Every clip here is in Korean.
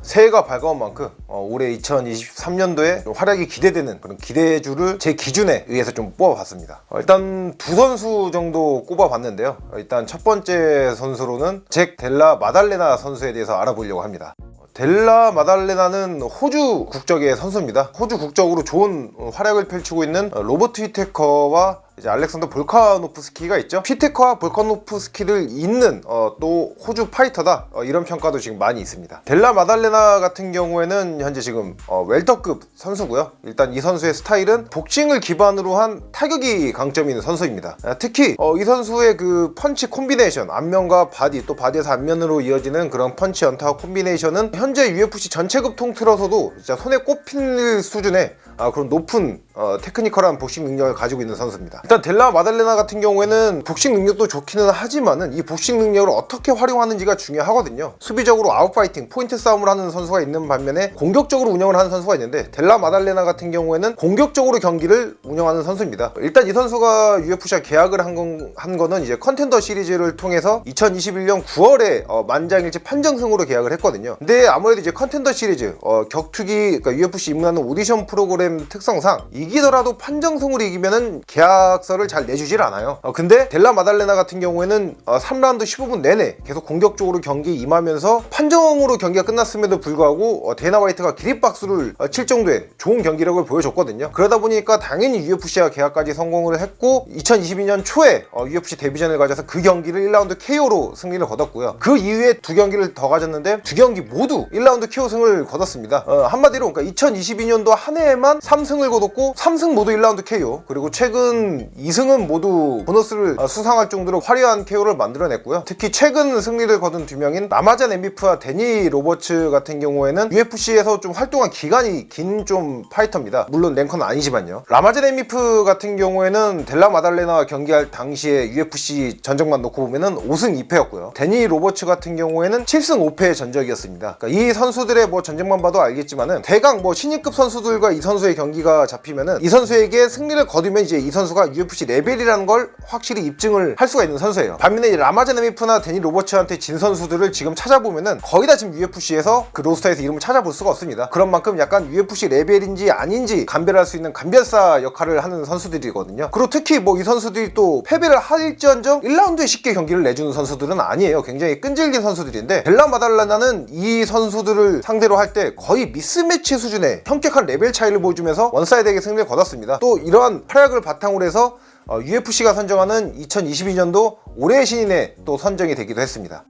새해가 밝아온 만큼 올해 2023년도에 활약이 기대되는 그런 기대주를 제 기준에 의해서 좀 뽑아봤습니다. 일단 두 선수 정도 꼽아봤는데요. 일단 첫 번째 선수로는 잭 델라 마달레나 선수에 대해서 알아보려고 합니다. 델라 마달레나는 호주 국적의 선수입니다. 호주 국적으로 좋은 활약을 펼치고 있는 로버트 휘테커와 이제 알렉산더 볼카노프스키가 있죠. 휘테커와 볼카노프스키를 잇는 또 호주 파이터다, 이런 평가도 지금 많이 있습니다. 델라 마달레나 같은 경우에는 현재 지금 웰터급 선수고요. 일단 이 선수의 스타일은 복싱을 기반으로 한 타격이 강점이 있는 선수입니다. 특히 이 선수의 그 펀치 콤비네이션, 앞면과 바디, 또 바디에서 앞면으로 이어지는 그런 펀치 연타 콤비네이션은 현재 UFC 전체급 통틀어서도 진짜 손에 꼽힐 수준의 그런 높은 테크니컬한 복싱 능력을 가지고 있는 선수입니다. 일단 델라 마달레나 같은 경우에는 복싱 능력도 좋기는 하지만은 이 복싱 능력을 어떻게 활용하는지가 중요하거든요. 수비적으로 아웃파이팅, 포인트 싸움을 하는 선수가 있는 반면에 공격적으로 운영을 하는 선수가 있는데, 델라 마달레나 같은 경우에는 공격적으로 경기를 운영하는 선수입니다. 일단 이 선수가 UFC와 계약을 한 거는 이제 컨텐더 시리즈를 통해서 2021년 9월에 만장일치 판정승으로 계약을 했거든요. 근데 아무래도 이제 컨텐더 시리즈 격투기, 그러니까 UFC 입문하는 오디션 프로그램 특성상 이기더라도 판정승으로 이기면은 계약서를 잘 내주질 않아요. 근데 델라 마달레나 같은 경우에는 3라운드 15분 내내 계속 공격적으로 경기에 임하면서 판정으로 경기가 끝났음에도 불구하고 데이나 화이트가 기립박수를 칠 정도의 좋은 경기력을 보여줬거든요. 그러다 보니까 당연히 UFC와 계약까지 성공을 했고 2022년 초에 UFC 데뷔전을 가져서 그 경기를 1라운드 KO로 승리를 거뒀고요. 그 이후에 두 경기를 더 가졌는데 두 경기 모두 1라운드 KO 승을 거뒀습니다. 한마디로 그러니까 2022년도 한 해에만 3승을 거뒀고 3승 모두 1라운드 KO, 그리고 최근 2승은 모두 보너스를 수상할 정도로 화려한 KO를 만들어냈고요. 특히 최근 승리를 거둔 두 명인 라마잔 엠비프와 데니 로버츠 같은 경우에는 UFC에서 좀 활동한 기간이 긴 좀 파이터입니다. 물론 랭커는 아니지만요. 라마잔 엠비프 같은 경우에는 델라 마달레나와 경기할 당시에 UFC 전적만 놓고 보면은 5승 2패였고요. 데니 로버츠 같은 경우에는 7승 5패의 전적이었습니다. 그러니까 이 선수들의 뭐 전적만 봐도 알겠지만은 대강 뭐 신인급 선수들과 이 선수의 경기가 잡히면은 이 선수에게 승리를 거두면 이제 이 선수가 UFC 레벨이라는 걸 확실히 입증을 할 수가 있는 선수예요. 반면에 라마잔 엠비프나 데니 로버츠한테 진 선수들을 지금 찾아보면은 거의 다 지금 UFC에서 그 로스터에서 이름을 찾아볼 수가 없습니다. 그런 만큼 약간 UFC 레벨인지 아닌지 감별할 수 있는 감별사 역할을 하는 선수들이거든요. 그리고 특히 뭐 이 선수들이 또 패배를 할지언정 1라운드에 쉽게 경기를 내주는 선수들은 아니에요. 굉장히 끈질긴 선수들인데, 델라 마달레나는 이 선수들을 상대로 할 때 거의 미스매치 수준의 현격한 레벨 차이를 보여주면서 원사이드에게 승리를 거뒀습니다. 또 이러한 활약을 바탕으로 해서 UFC가 선정하는 2022년도 올해의 신인에 또 선정이 되기도 했습니다.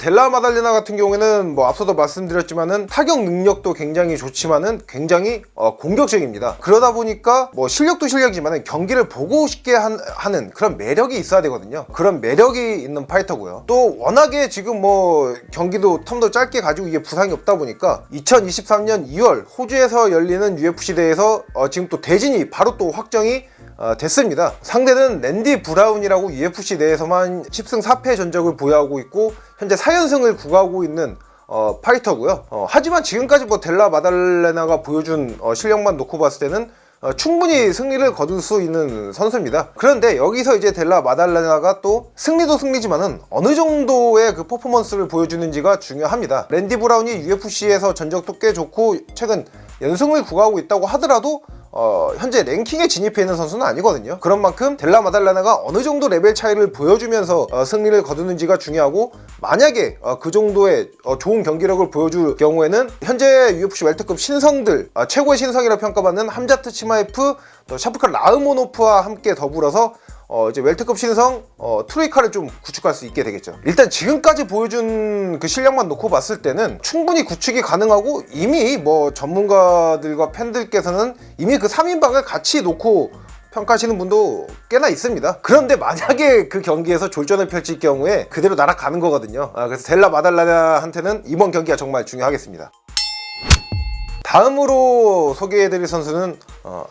델라 마달레나 같은 경우에는 뭐 앞서도 말씀드렸지만은 타격 능력도 굉장히 좋지만은 굉장히 공격적입니다. 그러다 보니까 뭐 실력도 실력이지만은 경기를 보고 싶게 하는 그런 매력이 있어야 되거든요. 그런 매력이 있는 파이터고요. 또 워낙에 지금 뭐 경기도 텀도 짧게 가지고 이게 부상이 없다 보니까 2023년 2월 호주에서 열리는 UFC 대회에서 지금 또 대진이 바로 또 확정이 됐습니다. 상대는 랜디 브라운이라고 UFC 내에서만 10승 4패 전적을 보유하고 있고 현재 4연승을 구가하고 있는 파이터고요. 하지만 지금까지 뭐 델라 마달레나가 보여준 실력만 놓고 봤을 때는 충분히 승리를 거둘 수 있는 선수입니다. 그런데 여기서 이제 델라 마달레나가 또 승리도 승리지만은 어느 정도의 그 퍼포먼스를 보여주는지가 중요합니다. 랜디 브라운이 UFC에서 전적도 꽤 좋고 최근 연승을 구가하고 있다고 하더라도 현재 랭킹에 진입해 있는 선수는 아니거든요. 그런 만큼 델라 마달레나가 어느 정도 레벨 차이를 보여주면서 승리를 거두는지가 중요하고, 만약에 그 정도의 좋은 경기력을 보여줄 경우에는 현재 UFC 웰터급 신성들 최고의 신성이라 평가받는 함자트 치마에프, 또 샤프칸 라흐모노프와 함께 더불어서 이제 웰터급 신성 트로이카를 좀 구축할 수 있게 되겠죠. 일단 지금까지 보여준 그 실력만 놓고 봤을 때는 충분히 구축이 가능하고, 이미 뭐 전문가들과 팬들께서는 이미 그 3인방을 같이 놓고 평가하시는 분도 꽤나 있습니다. 그런데 만약에 그 경기에서 졸전을 펼칠 경우에 그대로 날아가는 거거든요. 그래서 델라 마달레나한테는 이번 경기가 정말 중요하겠습니다. 다음으로 소개해드릴 선수는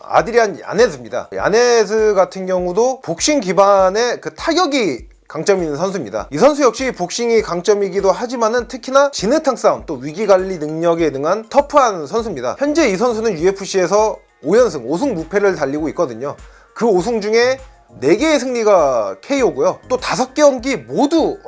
아드리안 야네즈입니다. 야네즈 같은 경우도 복싱 기반의 그 타격이 강점이 있는 선수입니다. 이 선수 역시 복싱이 강점이기도 하지만은 특히나 진흙탕 싸움, 또 위기관리 능력에 능한 터프한 선수입니다. 현재 이 선수는 UFC에서 5연승, 5승 무패를 달리고 있거든요. 그 5승 중에 4개의 승리가 KO고요. 또 5경기 모두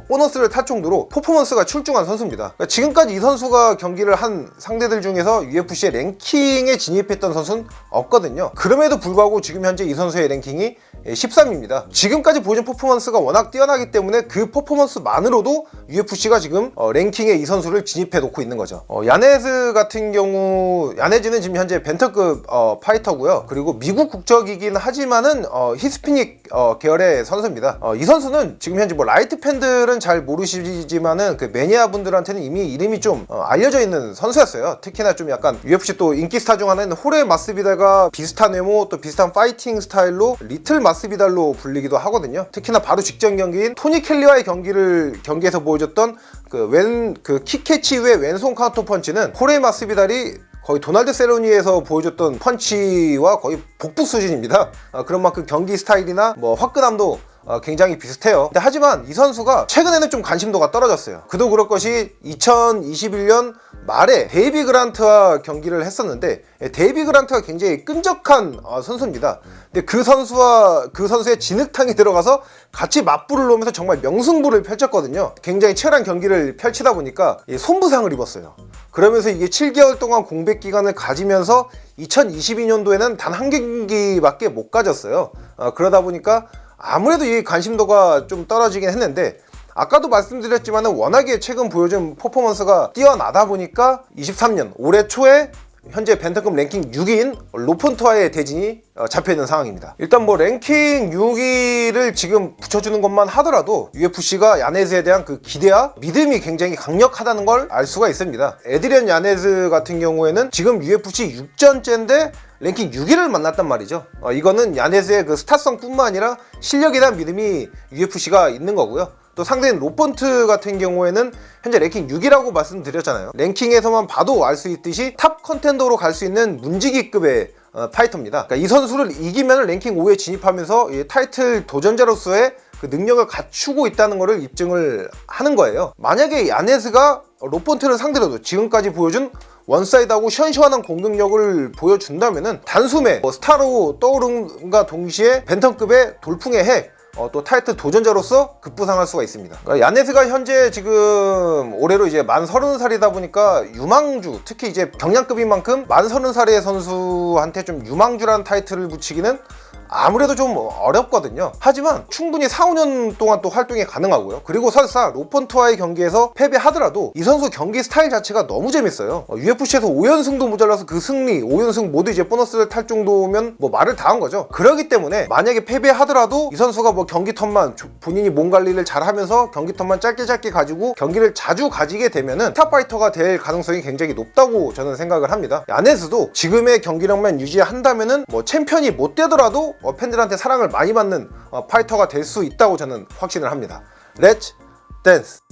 보너스를 탈 정도로 퍼포먼스가 출중한 선수입니다. 그러니까 지금까지 이 선수가 경기를 한 상대들 중에서 UFC의 랭킹에 진입했던 선수는 없거든요. 그럼에도 불구하고 지금 현재 이 선수의 랭킹이 13입니다. 지금까지 보여준 퍼포먼스가 워낙 뛰어나기 때문에 그 퍼포먼스만으로도 UFC가 지금 랭킹에 이 선수를 진입해 놓고 있는 거죠. 야네즈 같은 경우, 야네즈는 지금 현재 벤터급 파이터고요. 그리고 미국 국적이긴 하지만은 히스패닉 계열의 선수입니다. 이 선수는 지금 현재 뭐 라이트 팬들은 잘 모르시지만은 그 매니아 분들한테는 이미 이름이 좀 알려져 있는 선수였어요. 특히나 좀 약간 UFC 또 인기 스타 중 하나인 호레 마스비달과 비슷한 외모 또 비슷한 파이팅 스타일로 리틀 마스비달로 불리기도 하거든요. 특히나 바로 직전 경기인 토니 켈리와의 경기에서 보여줬던 그 킥캐치 후에 왼손 카운터 펀치는 호레 마스비달이 거의 도날드 세로니에서 보여줬던 펀치와 거의 복부 수준입니다. 그런 만큼 경기 스타일이나 뭐 화끈함도 굉장히 비슷해요. 하지만 이 선수가 최근에는 좀 관심도가 떨어졌어요. 그도 그럴 것이 2021년 말에 데이비 그란트와 경기를 했었는데 데이비 그란트가 굉장히 끈적한 선수입니다. 근데 그 선수의 진흙탕이 들어가서 같이 맞불을 놓으면서 정말 명승부를 펼쳤거든요. 굉장히 치열한 경기를 펼치다 보니까 손부상을 입었어요. 그러면서 이게 7개월 동안 공백 기간을 가지면서 2022년도에는 단 한 경기밖에 못 가졌어요. 그러다 보니까 아무래도 이 관심도가 좀 떨어지긴 했는데 아까도 말씀드렸지만 워낙에 최근 보여준 퍼포먼스가 뛰어나다 보니까 23년 올해 초에 현재 벤터급 랭킹 6위인 로폰트와의 대진이 잡혀있는 상황입니다. 일단 뭐 랭킹 6위를 지금 붙여주는 것만 하더라도 UFC가 야네즈에 대한 그 기대와 믿음이 굉장히 강력하다는 걸 알 수가 있습니다. 에드리안 야네즈 같은 경우에는 지금 UFC 6전째인데 랭킹 6위를 만났단 말이죠. 이거는 야네즈의 그 스타성 뿐만 아니라 실력에 대한 믿음이 UFC가 있는 거고요. 또 상대인 로폰트 같은 경우에는 현재 랭킹 6위라고 말씀드렸잖아요. 랭킹에서만 봐도 알 수 있듯이 탑 컨텐더로 갈 수 있는 문지기급의 파이터입니다. 그러니까 이 선수를 이기면 랭킹 5에 진입하면서 타이틀 도전자로서의 그 능력을 갖추고 있다는 것을 입증을 하는 거예요. 만약에 야네즈가 로폰트를 상대로도 지금까지 보여준 원사이드하고 시원시원한 공격력을 보여준다면은 단숨에 스타로 떠오름과 동시에 벤턴급의 돌풍의 핵 또 타이틀 도전자로서 급부상할 수가 있습니다. 그러니까 야네즈가 현재 지금 올해로 이제 만 30살이다 보니까 유망주, 특히 이제 경량급인 만큼 만 30살의 선수한테 좀 유망주라는 타이틀을 붙이기는 아무래도 좀 어렵거든요. 하지만 충분히 4, 5년 동안 또 활동이 가능하고요. 그리고 설사 로폰트와의 경기에서 패배하더라도 이 선수 경기 스타일 자체가 너무 재밌어요. UFC에서 5연승도 모자라서 그 승리, 5연승 모두 이제 보너스를 탈 정도면 뭐 말을 다 한 거죠. 그렇기 때문에 만약에 패배하더라도 이 선수가 뭐 경기 턴만 본인이 몸 관리를 잘 하면서 경기 턴만 짧게 가지고 경기를 자주 가지게 되면은 탑파이터가 될 가능성이 굉장히 높다고 저는 생각을 합니다. 야네즈도 지금의 경기력만 유지한다면은 뭐 챔피언이 못 되더라도 팬들한테 사랑을 많이 받는 파이터가 될 수 있다고 저는 확신을 합니다. 렛츠 댄스!